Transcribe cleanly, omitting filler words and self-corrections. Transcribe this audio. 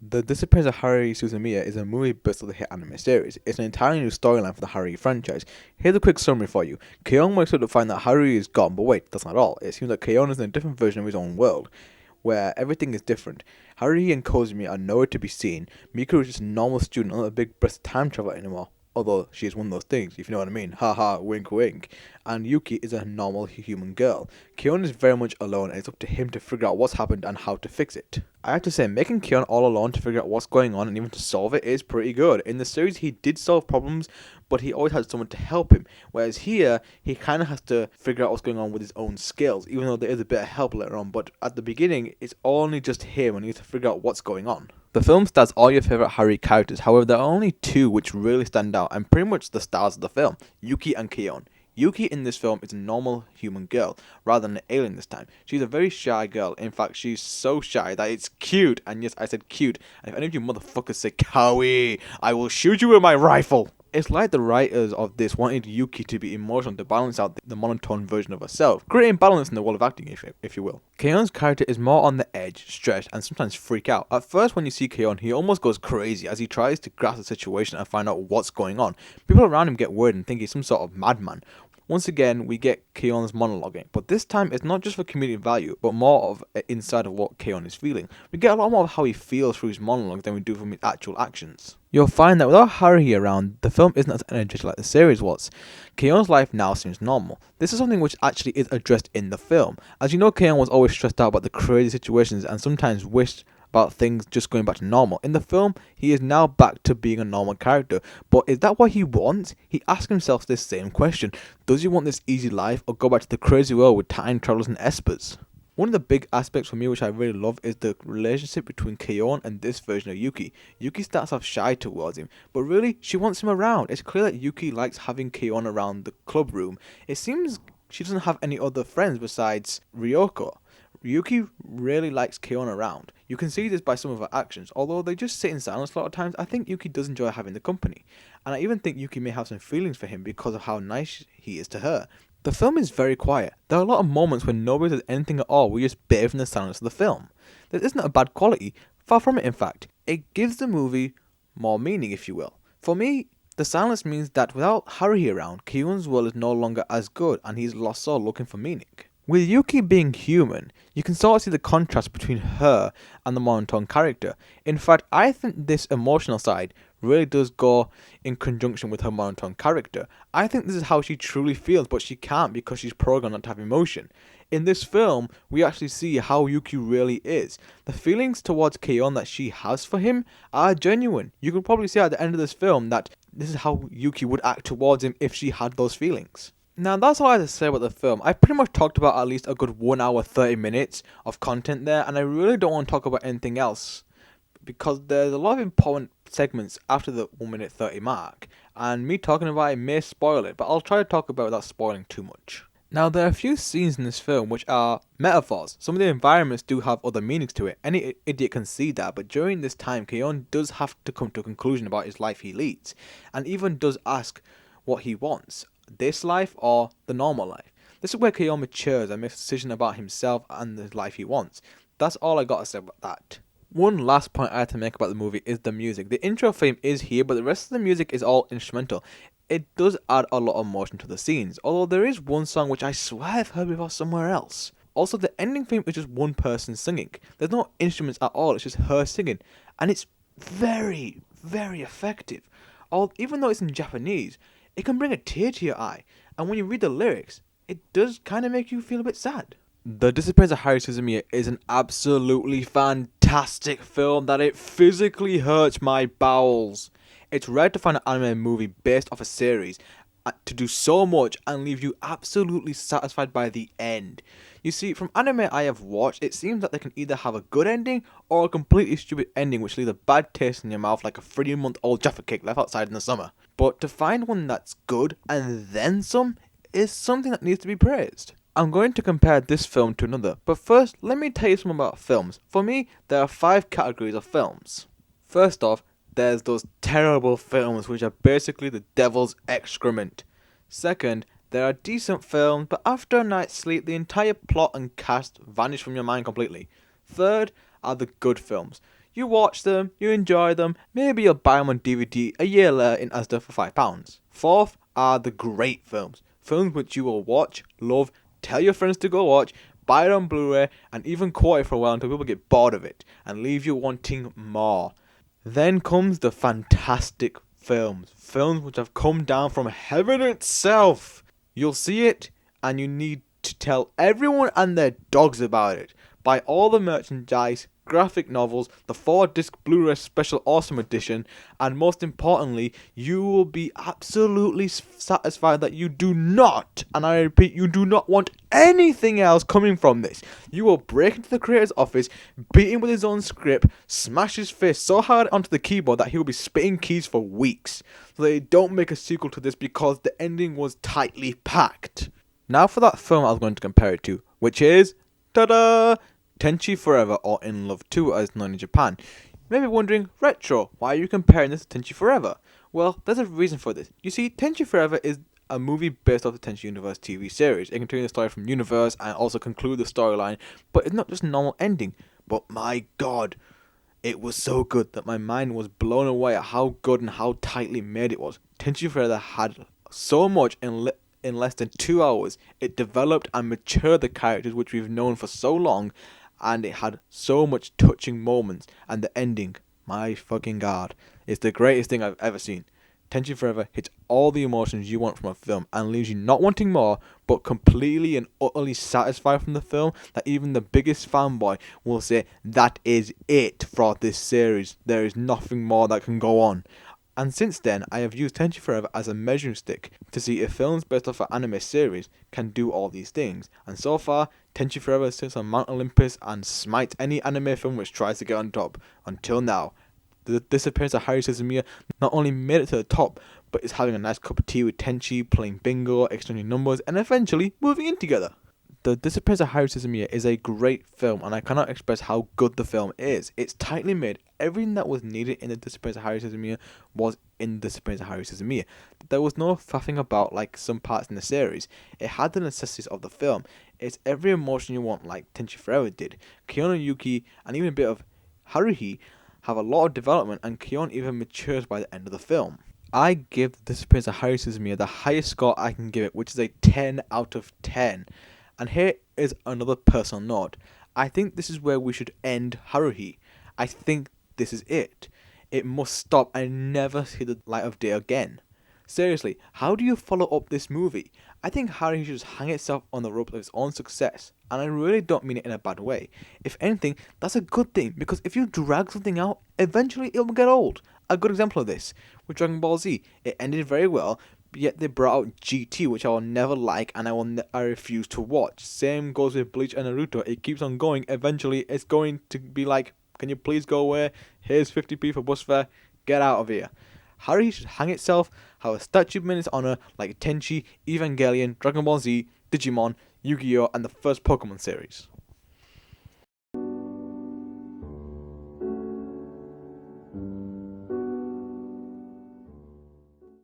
The Disappearance of Haruhi Suzumiya is a movie based on the hit anime series. It's an entirely new storyline for the Haruhi franchise. Here's a quick summary for you. Keion wakes up to find that Haruhi is gone, but wait, that's not all. It seems that Keion is in a different version of his own world, where everything is different. Haruhi and Kozumiya are nowhere to be seen. Miku is just a normal student, not a big breast time traveler anymore. Although she is one of those things, if you know what I mean. Haha, wink wink. And Yuki is a normal human girl. Keion is very much alone and it's up to him to figure out what's happened and how to fix it. I have to say, making Keion all alone to figure out what's going on and even to solve it is pretty good. In the series, he did solve problems, but he always had someone to help him. Whereas here, he kind of has to figure out what's going on with his own skills, even though there is a bit of help later on. But at the beginning, it's only just him and he has to figure out what's going on. The film stars all your favourite Haruhi characters, however there are only two which really stand out and pretty much the stars of the film, Yuki and Keion. Yuki in this film is a normal human girl, rather than an alien this time. She's a very shy girl, in fact she's so shy that it's cute, and yes I said cute, and if any of you motherfuckers say kawaii, I will shoot you with my rifle! It's like the writers of this wanted Yuki to be emotional to balance out the monotone version of herself, creating balance in the world of acting, if you will. Keion's character is more on the edge, stretched, and sometimes freak out. At first, when you see Keion, he almost goes crazy as he tries to grasp the situation and find out what's going on. People around him get worried and think he's some sort of madman. Once again, we get Keion's monologuing, but this time it's not just for comedic value, but more of an insight of what Keion is feeling. We get a lot more of how he feels through his monologue than we do from his actual actions. You'll find that without Haruhi around, the film isn't as energetic like the series was. Keion's life now seems normal. This is something which actually is addressed in the film. As you know, Keion was always stressed out about the crazy situations and sometimes wished about things just going back to normal. In the film, he is now back to being a normal character. But is that what he wants? He asks himself this same question. Does he want this easy life or go back to the crazy world with time travelers and espers? One of the big aspects for me which I really love is the relationship between Keion and this version of Yuki. Yuki starts off shy towards him, but really, she wants him around. It's clear that Yuki likes having Keion around the club room. It seems she doesn't have any other friends besides Ryoko. Yuki really likes Keion around. You can see this by some of her actions. Although they just sit in silence a lot of times, I think Yuki does enjoy having the company. And I even think Yuki may have some feelings for him because of how nice he is to her. The film is very quiet. There are a lot of moments when nobody says anything at all. We just bathe in the silence of the film. This isn't a bad quality. Far from it, in fact. It gives the movie more meaning, if you will. For me, the silence means that without Haruhi around, Keiun's world is no longer as good and he's lost soul looking for meaning. With Yuki being human, you can sort of see the contrast between her and the monotone character. In fact, I think this emotional side really does go in conjunction with her monotone character. I think this is how she truly feels, but she can't because she's programmed not to have emotion. In this film, we actually see how Yuki really is. The feelings towards Keion that she has for him are genuine. You can probably see at the end of this film that this is how Yuki would act towards him if she had those feelings. Now that's all I have to say about the film. I pretty much talked about at least a good 1 hour 30 minutes of content there, and I really don't want to talk about anything else because there's a lot of important segments after the 1 minute 30 mark, and me talking about it may spoil it, but I'll try to talk about it without spoiling too much. Now there are a few scenes in this film which are metaphors. Some of the environments do have other meanings to it. Any idiot can see that, but during this time Keion does have to come to a conclusion about his life he leads, and even does ask what he wants. This life or the normal life. This is where Keion matures and makes a decision about himself and the life he wants. That's all I gotta say about that. One last point I have to make about the movie is the music. The intro theme is here, but the rest of the music is all instrumental. It does add a lot of emotion to the scenes, although there is one song which I swear I've heard before somewhere else. Also, the ending theme is just one person singing. There's no instruments at all, it's just her singing. And it's very, very effective. Even though it's in Japanese, it can bring a tear to your eye, and when you read the lyrics, it does kind of make you feel a bit sad. The Disappearance of Haruhi Suzumiya is an absolutely fantastic film that it physically hurts my bowels. It's rare to find an anime movie based off a series to do so much and leave you absolutely satisfied by the end. You see, from anime I have watched, it seems that they can either have a good ending or a completely stupid ending which leaves a bad taste in your mouth like a 3-month-old Jaffa cake left outside in the summer. But to find one that's good and then some is something that needs to be praised. I'm going to compare this film to another, but first let me tell you something about films. For me, there are 5 categories of films. First off, there's those terrible films which are basically the devil's excrement. Second, there are decent films, but after a night's sleep, the entire plot and cast vanish from your mind completely. Third are the good films. You watch them, you enjoy them, maybe you'll buy them on DVD a year later in Asda for £5. Fourth are the great films. Films which you will watch, love, tell your friends to go watch, buy it on Blu-ray, and even quote it for a while until people get bored of it and leave you wanting more. Then comes the fantastic films. Films which have come down from heaven itself. You'll see it and you need to tell everyone and their dogs about it. Buy all the merchandise, graphic novels, the 4-disc Blu-ray Special Awesome Edition, and most importantly, you will be absolutely satisfied that you do not, and I repeat, you do not want anything else coming from this. You will break into the creator's office, beat him with his own script, smash his face so hard onto the keyboard that he will be spitting keys for weeks. So they don't make a sequel to this because the ending was tightly packed. Now for that film I was going to compare it to, which is, ta-da! Tenchi Forever, or In Love 2 as known in Japan. You may be wondering, Retro, why are you comparing this to Tenchi Forever? Well, there's a reason for this. You see, Tenchi Forever is a movie based off the Tenchi Universe TV series. It continues the story from Universe and also conclude the storyline, but it's not just a normal ending. But my god, it was so good that my mind was blown away at how good and how tightly made it was. Tenchi Forever had so much in less than 2 hours. It developed and matured the characters which we've known for so long, and it had so much touching moments, and the ending, my fucking god, is the greatest thing I've ever seen. Tenchi Forever hits all the emotions you want from a film and leaves you not wanting more, but completely and utterly satisfied from the film that even the biggest fanboy will say that is it for this series. There is nothing more that can go on. And since then, I have used Tenchi Forever as a measuring stick to see if films based off an anime series can do all these things. And so far, Tenchi Forever sits on Mount Olympus and smites any anime film which tries to get on top. Until now, the disappearance of Haruhi Suzumiya not only made it to the top, but is having a nice cup of tea with Tenchi, playing bingo, exchanging numbers, and eventually moving in together. The Disappearance of Haruhi Suzumiya is a great film, and I cannot express how good the film is. It's tightly made. Everything that was needed in the Disappearance of Haruhi Suzumiya was in the Disappearance of Haruhi Suzumiya. There was no faffing about like some parts in the series. It had the necessities of the film. It's every emotion you want, like Tenchi Forever did. Kion and Yuki, and even a bit of Haruhi, have a lot of development, and Kion even matures by the end of the film. I give the Disappearance of Haruhi Suzumiya the highest score I can give it, which is a 10 out of 10. And here is another personal note. I think this is where we should end Haruhi. I think this is it. It must stop and never see the light of day again. Seriously, how do you follow up this movie? I think Haruhi should just hang itself on the rope of its own success, and I really don't mean it in a bad way. If anything, that's a good thing, because if you drag something out, eventually it will get old. A good example of this, with Dragon Ball Z, it ended very well, but yet they brought out GT, which I will never like, and I refuse to watch. Same goes with Bleach and Naruto. It keeps on going. Eventually, it's going to be like, can you please go away? Here's 50p for bus fare. Get out of here. Haruhi should hang itself, have a statue in its honor like Tenchi, Evangelion, Dragon Ball Z, Digimon, Yu-Gi-Oh, and the first Pokemon series.